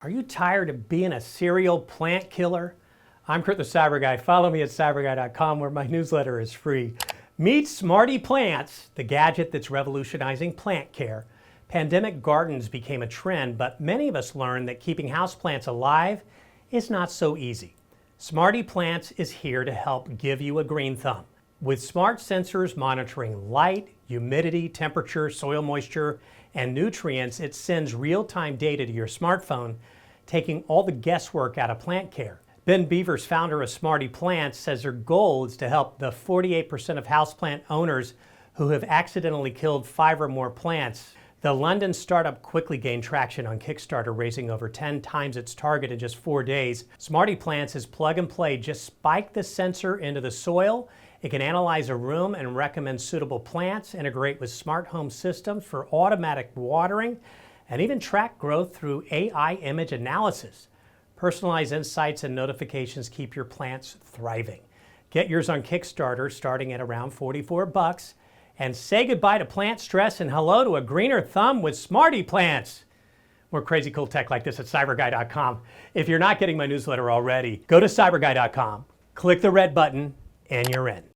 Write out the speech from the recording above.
Are you tired of being a serial plant killer? I'm Kurt the Cyber Guy. Follow me at cyberguy.com where my newsletter is free. Meet SmartyPlants, the gadget that's revolutionizing plant care. Pandemic gardens became a trend, but many of us learned that keeping houseplants alive is not so easy. SmartyPlants is here to help give you a green thumb. With smart sensors monitoring light, humidity, temperature, soil moisture, and nutrients, it sends real-time data to your smartphone, taking all the guesswork out of plant care. Ben Beavers, founder of SmartyPlants, says their goal is to help the 48% of houseplant owners who have accidentally killed 5 or more plants. The London startup quickly gained traction on Kickstarter, raising over 10 times its target in just 4 days. SmartyPlants is plug and play. Just spike the sensor into the soil. It can analyze a room and recommend suitable plants, integrate with smart home systems for automatic watering, and even track growth through AI image analysis. Personalized insights and notifications keep your plants thriving. Get yours on Kickstarter starting at around $44. And say goodbye to plant stress and hello to a greener thumb with SmartyPlants. More crazy cool tech like this at cyberguy.com. If you're not getting my newsletter already, go to cyberguy.com, click the red button, and you're in.